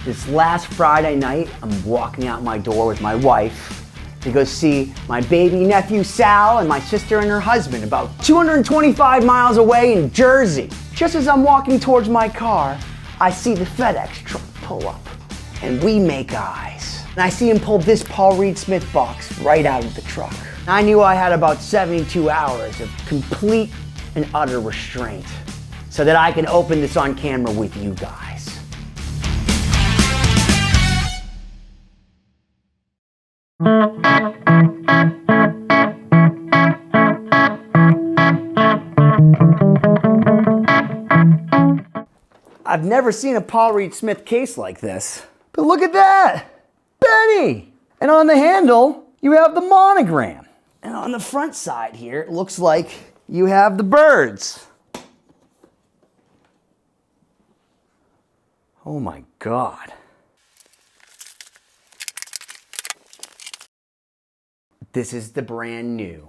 This last Friday night, I'm walking out my door with my wife to go see my baby nephew Sal and my sister and her husband about 225 miles away in Jersey. Just as I'm walking towards my car, I see the FedEx truck pull up and we make eyes. And I see him pull this Paul Reed Smith box right out of the truck. I knew I had about 72 hours of complete and utter restraint so that I can open this on camera with you guys. I've never seen a Paul Reed Smith case like this, but look at that, Benny! And on the handle, you have the monogram. And on the front side here, it looks like you have the birds. Oh my God. This is the brand new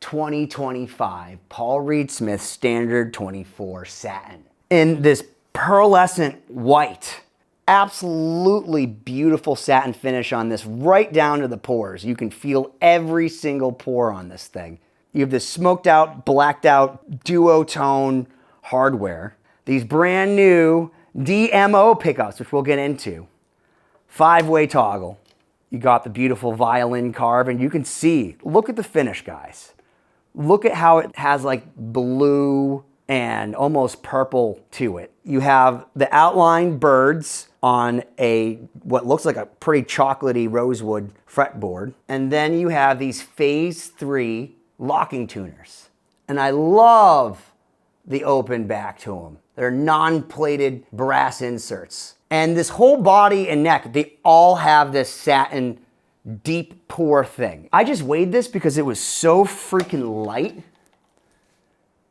2025 Paul Reed Smith Standard 24 Satin. In this pearlescent white, absolutely beautiful satin finish on this, right down to the pores. You can feel every single pore on this thing. You have this smoked out, blacked out duotone hardware. These brand new DMO pickups, which we'll get into. 5-way toggle. You got the beautiful violin carve, and you can see, look at the finish, guys. Look at how it has like blue and almost purple to it. You have the outlined birds on what looks like a pretty chocolatey rosewood fretboard. And then you have these phase 3 locking tuners. And I love the open back to them. They're non-plated brass inserts. And this whole body and neck, they all have this satin deep pour thing. I just weighed this because it was so freaking light.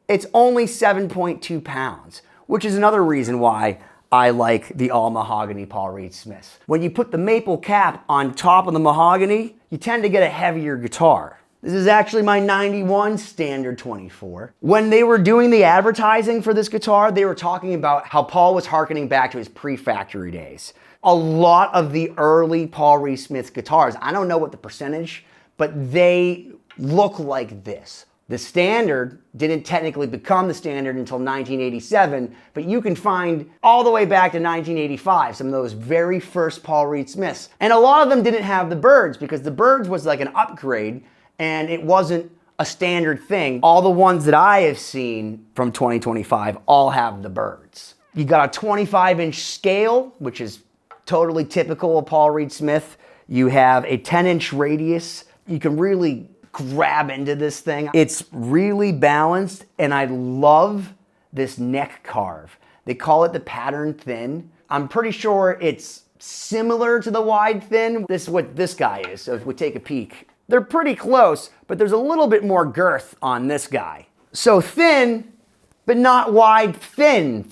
It's only 7.2 pounds, which is another reason why I like the all mahogany Paul Reed Smiths. When you put the maple cap on top of the mahogany, you tend to get a heavier guitar. This is actually my 91 Standard 24. When they were doing the advertising for this guitar, they were talking about how Paul was hearkening back to his pre-factory days. A lot of the early Paul Reed Smith guitars, I don't know what the percentage, but they look like this. The Standard didn't technically become the Standard until 1987, but you can find all the way back to 1985 some of those very first Paul Reed Smiths. And a lot of them didn't have the birds because the birds was like an upgrade and it wasn't a standard thing. All the ones that I have seen from 2025 all have the birds. You got a 25-inch scale, which is totally typical of Paul Reed Smith. You have a 10-inch radius. You can really grab into this thing. It's really balanced, and I love this neck carve. They call it the pattern thin. I'm pretty sure it's similar to the wide thin. This is what this guy is, so if we take a peek. They're pretty close, but there's a little bit more girth on this guy. So thin, but not wide, thin.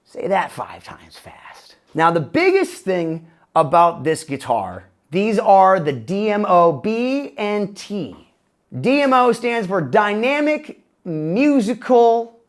Say that 5 times fast. Now the biggest thing about this guitar, these are the DMO B and T. DMO stands for Dynamic Musical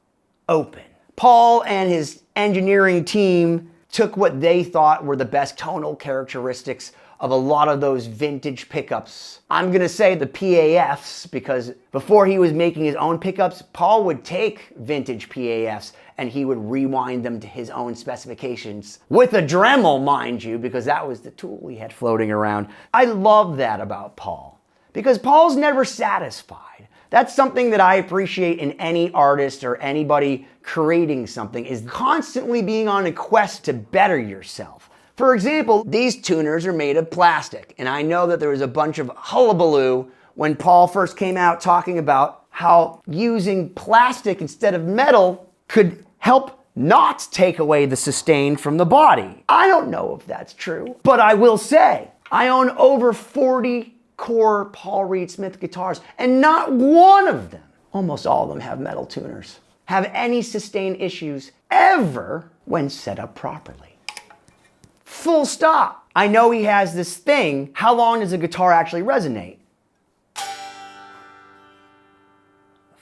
Open. Paul and his engineering team took what they thought were the best tonal characteristics of a lot of those vintage pickups. I'm gonna say the PAFs because before he was making his own pickups, Paul would take vintage PAFs and he would rewind them to his own specifications with a Dremel, mind you, because that was the tool he had floating around. I love that about Paul because Paul's never satisfied. That's something that I appreciate in any artist or anybody creating something, is constantly being on a quest to better yourself. For example, these tuners are made of plastic, and I know that there was a bunch of hullabaloo when Paul first came out talking about how using plastic instead of metal could help not take away the sustain from the body. I don't know if that's true, but I will say I own over 40 core Paul Reed Smith guitars, and not one of them, almost all of them have metal tuners, have any sustain issues ever when set up properly. Full stop. I know he has this thing. How long does a guitar actually resonate?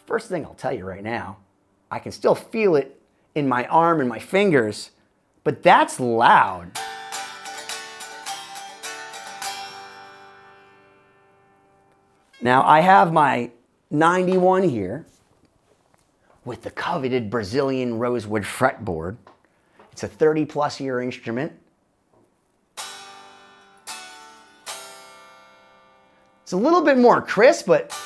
First thing I'll tell you right now, I can still feel it in my arm and my fingers, but that's loud. Now I have my 91 here with the coveted Brazilian rosewood fretboard. It's a 30+ year instrument. It's a little bit more crisp, but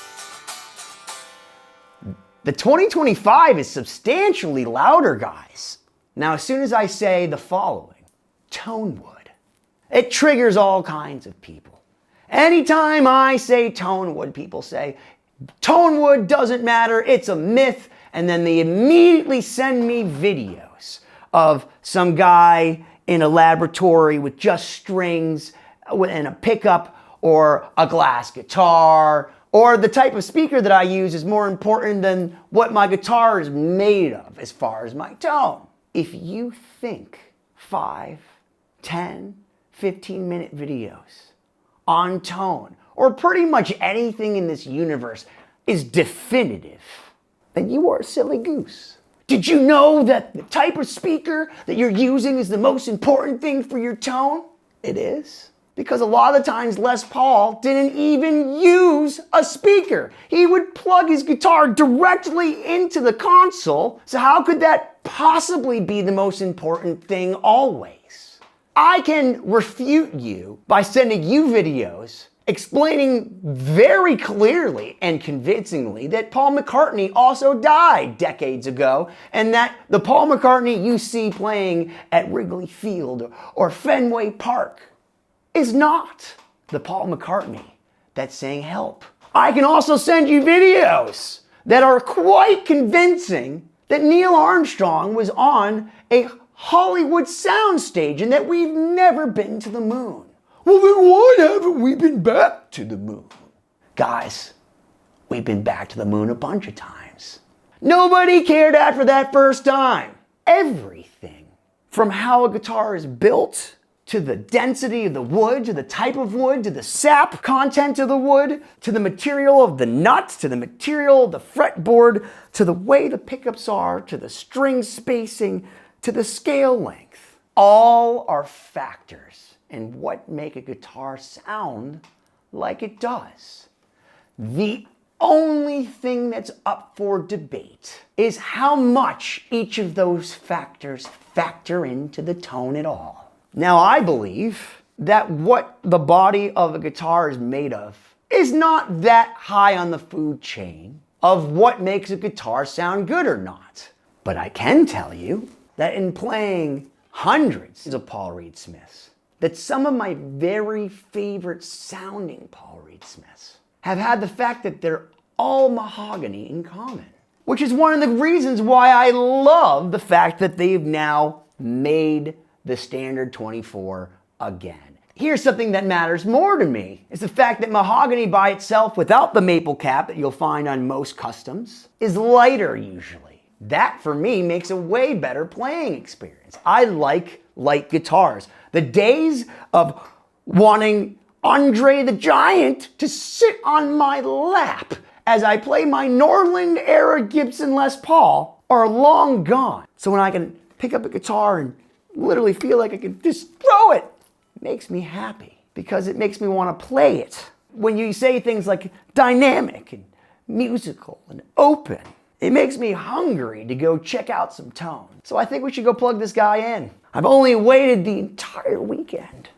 the 2025 is substantially louder, guys. Now, as soon as I say the following, tonewood, it triggers all kinds of people. Anytime I say tonewood, people say, tonewood doesn't matter, it's a myth, and then they immediately send me videos of some guy in a laboratory with just strings and a pickup or a glass guitar, or the type of speaker that I use is more important than what my guitar is made of as far as my tone. If you think 5, 10, 15-minute videos on tone, or pretty much anything in this universe is definitive, then you are a silly goose. Did you know that the type of speaker that you're using is the most important thing for your tone? It is. Because a lot of the times Les Paul didn't even use a speaker. He would plug his guitar directly into the console, so how could that possibly be the most important thing always? I can refute you by sending you videos explaining very clearly and convincingly that Paul McCartney also died decades ago, and that the Paul McCartney you see playing at Wrigley Field or Fenway Park is not the Paul McCartney that sang Help. I can also send you videos that are quite convincing that Neil Armstrong was on a Hollywood soundstage and that we've never been to the moon. Well, then why haven't we been back to the moon? Guys, we've been back to the moon a bunch of times. Nobody cared after that first time. Everything from how a guitar is built, to the density of the wood, to the type of wood, to the sap content of the wood, to the material of the nuts, to the material of the fretboard, to the way the pickups are, to the string spacing, to the scale length. All are factors in what make a guitar sound like it does. The only thing that's up for debate is how much each of those factors factor into the tone at all. Now, I believe that what the body of a guitar is made of is not that high on the food chain of what makes a guitar sound good or not. But I can tell you that in playing hundreds of Paul Reed Smiths, that some of my very favorite sounding Paul Reed Smiths have had the fact that they're all mahogany in common. Which is one of the reasons why I love the fact that they've now made the Standard 24 again. Here's something that matters more to me, is the fact that mahogany by itself, without the maple cap that you'll find on most customs, is lighter usually. That, for me, makes a way better playing experience. I like light guitars. The days of wanting Andre the Giant to sit on my lap as I play my Norland era Gibson Les Paul are long gone. So when I can pick up a guitar and literally feel like I can just throw it, it makes me happy because it makes me want to play it. When you say things like dynamic and musical and open, it makes me hungry to go check out some tone. So I think we should go plug this guy in. I've only waited the entire weekend.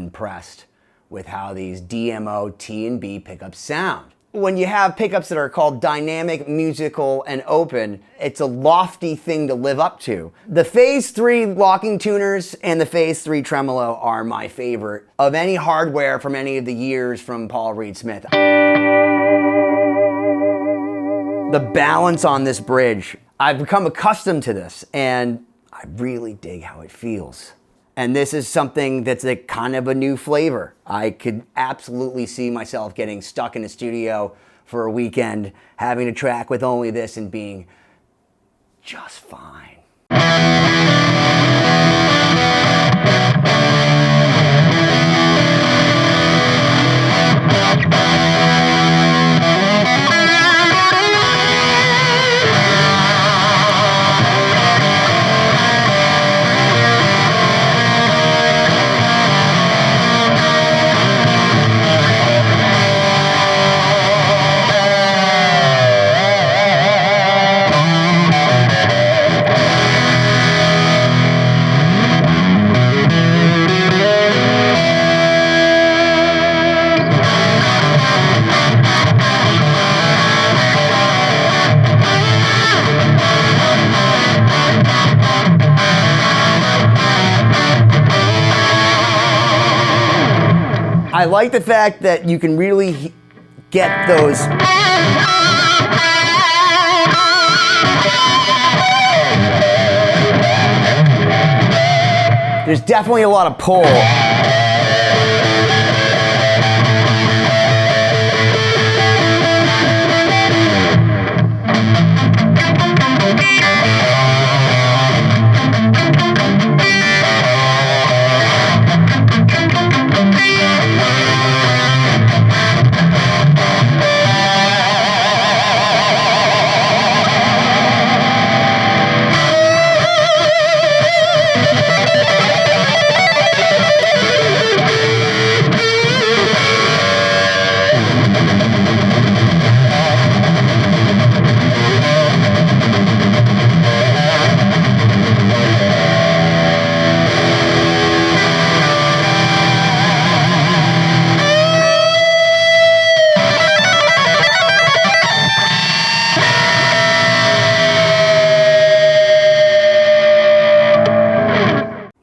impressed with how these DMO T&B pickups sound. When you have pickups that are called dynamic, musical, and open, it's a lofty thing to live up to. The Phase 3 locking tuners and the Phase 3 tremolo are my favorite of any hardware from any of the years from Paul Reed Smith. The balance on this bridge, I've become accustomed to this, and I really dig how it feels. And this is something that's a kind of a new flavor. I could absolutely see myself getting stuck in a studio for a weekend, having a track with only this and being just fine. I like the fact that you can really get those. There's definitely a lot of pull.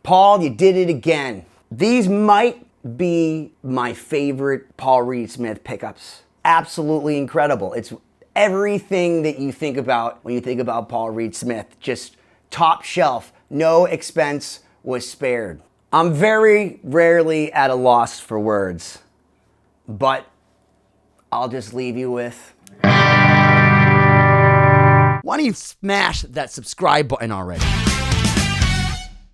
Paul, you did it again. These might be my favorite Paul Reed Smith pickups. Absolutely incredible. It's everything that you think about when you think about Paul Reed Smith. Just top shelf. No expense was spared. I'm very rarely at a loss for words, but I'll just leave you with, why don't you smash that subscribe button already?